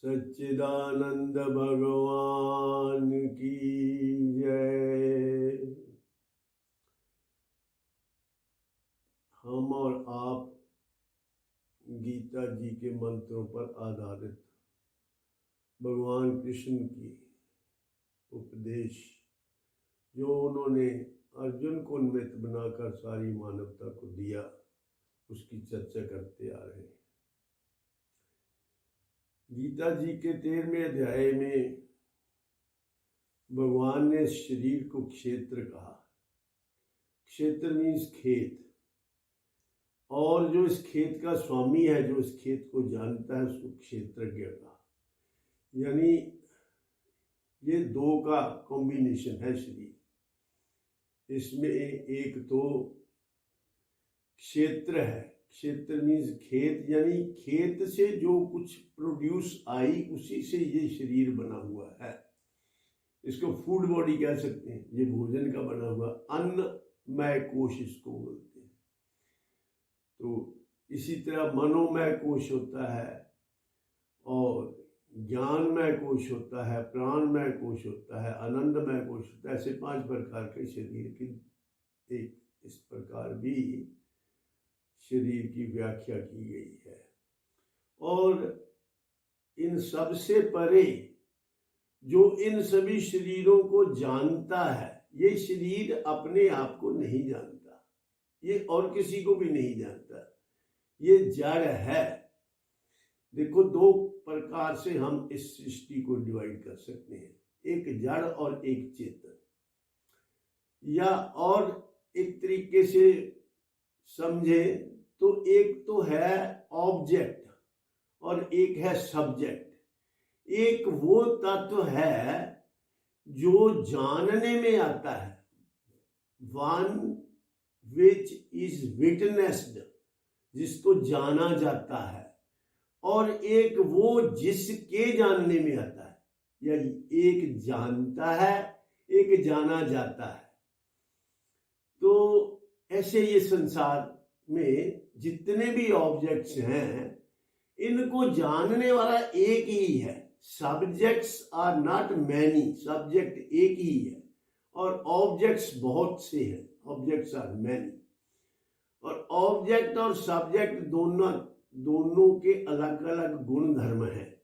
सच्चिदानंद भगवान की जय। हम और आप गीता जी के मंत्रों पर आधारित भगवान कृष्ण की उपदेश जो उन्होंने अर्जुन को उन्मित्त बनाकर सारी मानवता को दिया, उसकी चर्चा करते आ रहे हैं। गीता जी के 13वें अध्याय में भगवान ने शरीर को क्षेत्र कहा। क्षेत्र मीन्स खेत, और जो इस खेत का स्वामी है, जो इस खेत को जानता है, उसको क्षेत्रज्ञ कहा। यानी ये दो का कॉम्बिनेशन है शरीर। इसमें एक तो क्षेत्र है, क्षेत्र मीन्स खेत, यानी खेत से जो कुछ प्रोड्यूस आई उसी से ये शरीर बना हुआ है। इसको फूड बॉडी कह सकते हैं, ये भोजन का बना हुआ अन्नमय कोश इसको बोलते हैं। तो इसी तरह मनोमय कोश होता है, और ज्ञानमय कोश होता है, प्राणमय कोश होता है, आनंदमय कोश होता है। ऐसे 5 प्रकार के शरीर की एक इस प्रकार भी शरीर की व्याख्या की गई है। और इन सब से परे जो इन सभी शरीरों को जानता है, ये शरीर अपने आप को नहीं जानता, ये और किसी को भी नहीं जानता, ये जड़ है। देखो, 2 प्रकार से हम इस सृष्टि को डिवाइड कर सकते हैं, एक जड़ और एक चेतन। या और एक तरीके से समझे तो एक तो है ऑब्जेक्ट और एक है सब्जेक्ट। एक वो तत्व है जो जानने में आता है, वन विच इज विटनेस्ड, जिसको जाना जाता है, और एक वो जिसके जानने में आता है, या एक जानता है, एक जाना जाता है। तो ऐसे ये संसार में जितने भी ऑब्जेक्ट्स हैं, इनको जानने वाला एक ही है। Subjects are not many, subject एक ही है, और ऑब्जेक्ट्स बहुत से हैं, ऑब्जेक्ट्स आर मैनी। और ऑब्जेक्ट और सब्जेक्ट दोनों के अलग अलग गुण धर्म हैं।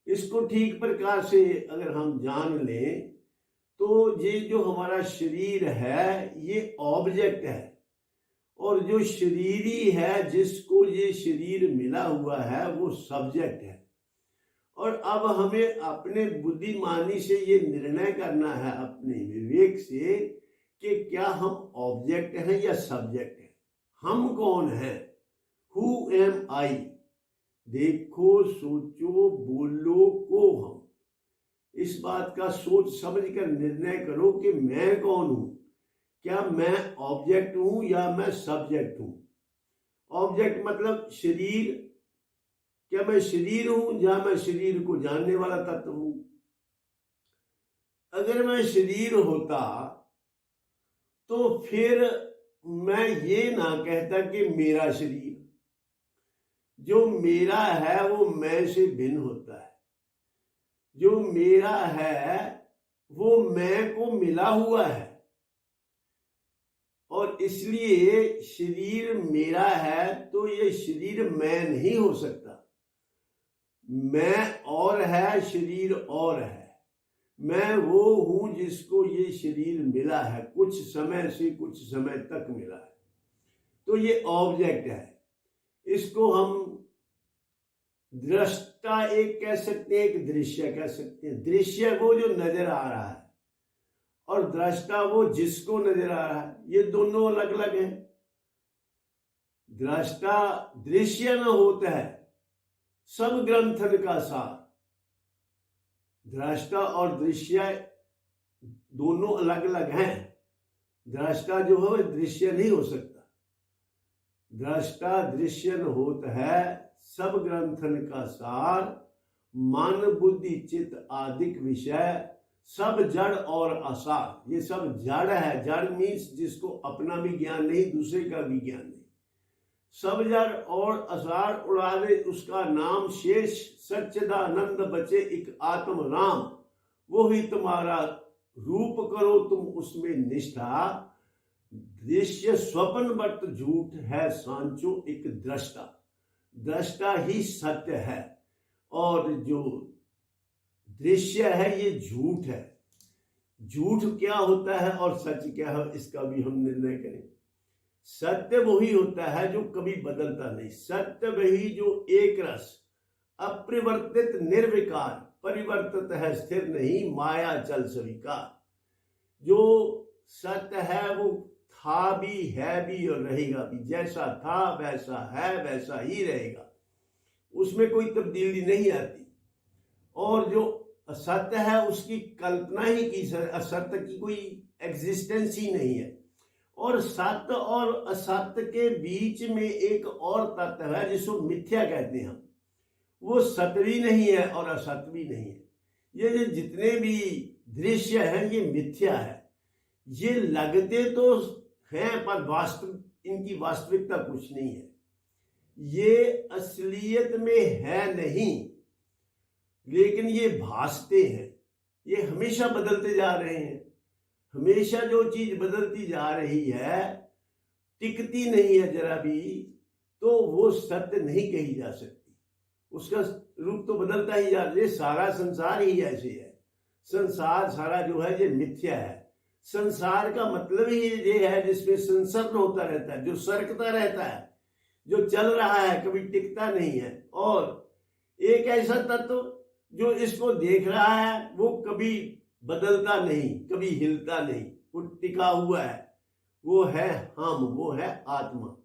इसको ठीक प्रकार से अगर हम जान लें तो ये जो हमारा शरीर है ये ऑब्जेक्ट है, और जो शरीरी है, जिसको ये शरीर मिला हुआ है, वो सब्जेक्ट है। और अब हमें अपने बुद्धिमानी से ये निर्णय करना है, अपने विवेक से, कि क्या हम ऑब्जेक्ट हैं या सब्जेक्ट हैं। हम कौन हैं? हु एम आई? देखो, सोचो, बोलो को हम इस बात का सोच समझ कर निर्णय करो कि मैं कौन हूं। क्या मैं ऑब्जेक्ट हूं या मैं सब्जेक्ट हूं? ऑब्जेक्ट मतलब शरीर। क्या मैं शरीर हूं या मैं शरीर को जानने वाला तत्व हूं? अगर मैं शरीर होता तो फिर मैं ये ना कहता कि मेरा शरीर। जो मेरा है वो मैं से भिन्न होता है। जो मेरा है वो मैं को मिला हुआ है, और इसलिए शरीर मेरा है तो ये शरीर मैं नहीं हो सकता। मैं और है, शरीर और है। मैं वो हूं जिसको ये शरीर मिला है, कुछ समय से कुछ समय तक मिला है। तो ये ऑब्जेक्ट है। इसको हम दृष्टा एक कह सकते हैं, एक दृश्य कह सकते हैं। दृश्य वो जो नजर आ रहा है, और दृष्टा वो जिसको नजर आ रहा है। ये दोनों अलग अलग हैं। दृष्टा दृश्य न होता है सब ग्रंथन का सार। दृष्टा और दृश्य दोनों अलग अलग हैं। दृष्टा जो है दृश्य नहीं हो सकता। दृष्टा दृश्य न होता है सब ग्रंथन का सार। मन बुद्धि चित्त आदिक विषय सब जड़ और आसार। ये सब जड़ है। जड़ मीन्स जिसको अपना भी ज्ञान नहीं, दूसरे का भी ज्ञान नहीं। सब जर और असार उड़ावे उसका नाम, शेष सच्चिदानंद बचे एक आत्म राम। वो ही तुम्हारा रूप करो तुम उसमें निष्ठा, दृश्य स्वप्न बट झूठ है सांचो एक दृष्टा। दृष्टा ही सत्य है और जो दृश्य है ये झूठ है। झूठ क्या होता है और सच क्या है इसका भी हम निर्णय करें। सत्य वही होता है जो कभी बदलता नहीं। सत्य वही जो एक रस, अपरिवर्तित, निर्विकार, परिवर्तित है, स्थिर नहीं, माया चल स्वीकार। जो सत्य है वो था भी, है भी और रहेगा भी। जैसा था वैसा है, वैसा ही रहेगा, उसमें कोई तब्दीली नहीं आती। और जो असत्य है उसकी कल्पना ही की, असत्य की कोई एग्जिस्टेंस ही नहीं है। और सत्य और असत्य के बीच में एक और तत्व है जिसको मिथ्या कहते हैं हम। वो सत्य भी नहीं है और असत्य भी नहीं है। ये जितने भी दृश्य हैं ये मिथ्या है। ये लगते तो हैं पर वास्तव इनकी वास्तविकता कुछ नहीं है। ये असलियत में है नहीं, लेकिन ये भासते हैं। ये हमेशा बदलते जा रहे हैं। हमेशा जो चीज बदलती जा रही है, टिकती नहीं है जरा भी, तो वो सत्य नहीं कही जा सकती। उसका रूप तो बदलता ही जा रहा है। सारा संसार ही ऐसे है। संसार सारा जो है ये मिथ्या है। संसार का मतलब ही ये है जिसमें संसरण होता रहता है, जो सरकता रहता है, जो चल रहा है, कभी टिकता नहीं है। और एक ऐसा तत्व जो इसको देख रहा है वो कभी बदलता नहीं, कभी हिलता नहीं, वो टिका हुआ है। वो है हम, वो है आत्मा।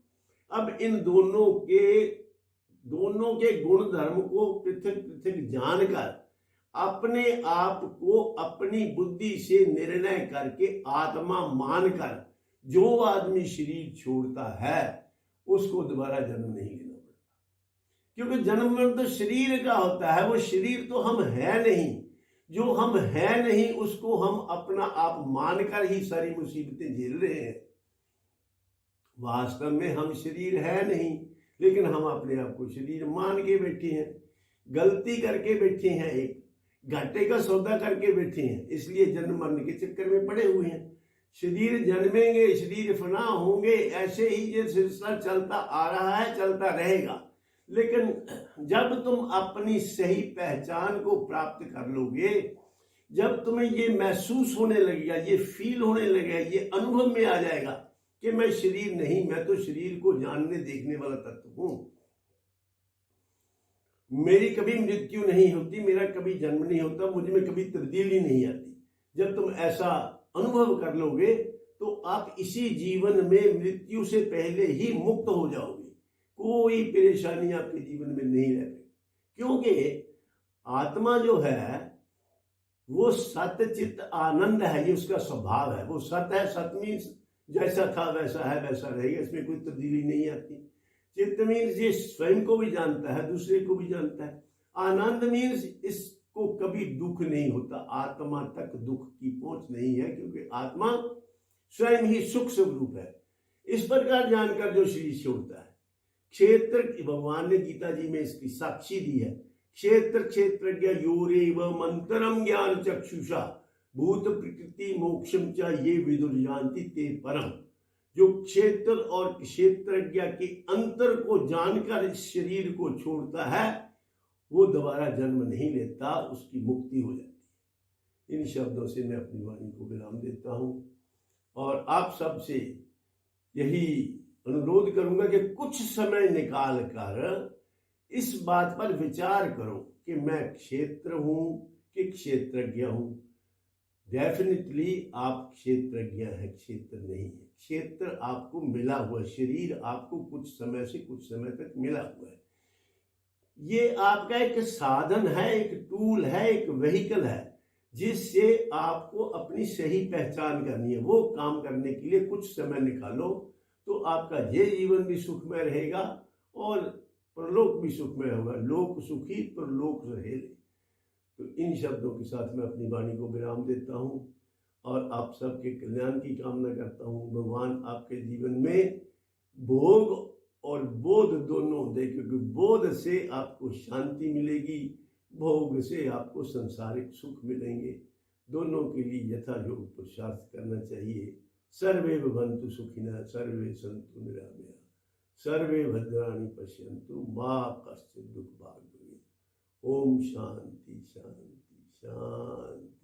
अब इन दोनों के गुण धर्म को पृथक पृथक जानकर अपने आप को अपनी बुद्धि से निर्णय करके आत्मा मानकर जो आदमी शरीर छोड़ता है उसको दोबारा जन्म नहीं लेना पड़ता। क्योंकि जन्म मरण तो शरीर का होता है। वो शरीर तो हम है नहीं। जो हम है नहीं उसको हम अपना आप मानकर ही सारी मुसीबतें झेल रहे हैं। वास्तव में हम शरीर है नहीं, लेकिन हम अपने आप को शरीर मान के बैठे हैं। गलती करके बैठे हैं, एक घाटे का सौदा करके बैठे हैं, इसलिए जन्म मरण के चक्कर में पड़े हुए हैं। शरीर जन्मेंगे, शरीर फना होंगे, ऐसे ही ये सिलसिला चलता आ रहा है, चलता रहेगा। लेकिन जब तुम अपनी सही पहचान को प्राप्त कर लोगे, जब तुम्हें ये महसूस होने लगेगा, ये फील होने लगेगा, ये अनुभव में आ जाएगा कि मैं शरीर नहीं, मैं तो शरीर को जानने देखने वाला तत्व हूं। मेरी कभी मृत्यु नहीं होती, मेरा कभी जन्म नहीं होता, मुझ में कभी तब्दीली नहीं आती। जब तुम ऐसा अनुभव कर लोगे तो आप इसी जीवन में मृत्यु से पहले ही मुक्त हो जाओगे। कोई परेशानी आपके जीवन में नहीं रहेगी, क्योंकि आत्मा जो है वो सत्य चित्त आनंद है। ये उसका स्वभाव है। वो सत्य है। सत्य मीन्स जैसा था वैसा है, वैसा रहेगा, इसमें कोई तब्दीली नहीं आती। चित्त मीन्स ये स्वयं को भी जानता है, दूसरे को भी जानता है। आनंद मीन्स इसको कभी दुख नहीं होता। आत्मा तक दुख की पहुंच नहीं है, क्योंकि आत्मा स्वयं ही सुख स्वरूप है। इस प्रकार जानकर जो शरीर छोड़ता है, क्षेत्र, भगवान ने गीता जी में इसकी साक्षी दी है। क्षेत्र क्षेत्रज्ञ योरेव मंतरम ज्ञान चक्षुषा भूत प्रकृति मोक्षम च ये विदुर जानति ते परम। जो क्षेत्र और क्षेत्रज्ञ के अंतर को जानकर इस शरीर को छोड़ता है वो दोबारा जन्म नहीं लेता, उसकी मुक्ति हो जाती है। इन शब्दों से मैं अपनी वाणी को विराम देता हूं और आप सब से यही अनुरोध करूंगा कि कुछ समय निकाल कर इस बात पर विचार करो कि मैं क्षेत्र हूं कि क्षेत्रज्ञ हूं। डेफिनेटली आप क्षेत्रज्ञ हैं, क्षेत्र नहीं है। क्षेत्र आपको मिला हुआ, शरीर आपको कुछ समय से कुछ समय तक मिला हुआ है। ये आपका एक साधन है, एक टूल है, एक व्हीकल है, जिससे आपको अपनी सही पहचान करनी है। वो काम करने के लिए कुछ समय निकालो तो आपका ये जीवन भी सुखमय रहेगा और परलोक भी सुखमय होगा। लोक सुखी परलोक सहेले। तो इन शब्दों के साथ मैं अपनी वाणी को विराम देता हूं और आप सबके कल्याण की कामना करता हूं। भगवान आपके जीवन में भोग और बोध दोनों होते, क्योंकि बोध से आपको शांति मिलेगी, भोग से आपको संसारिक सुख मिलेंगे। दोनों के लिए यथायोग पुरुषार्थ करना चाहिए। सर्वे भवन्तु सुखिनः, सर्वे सन्तु निरामयाः, सर्वे भद्राणि पश्यन्तु, मा कश्चित् दुःखभाग् भवेत्। ओम शांति शांति शांति।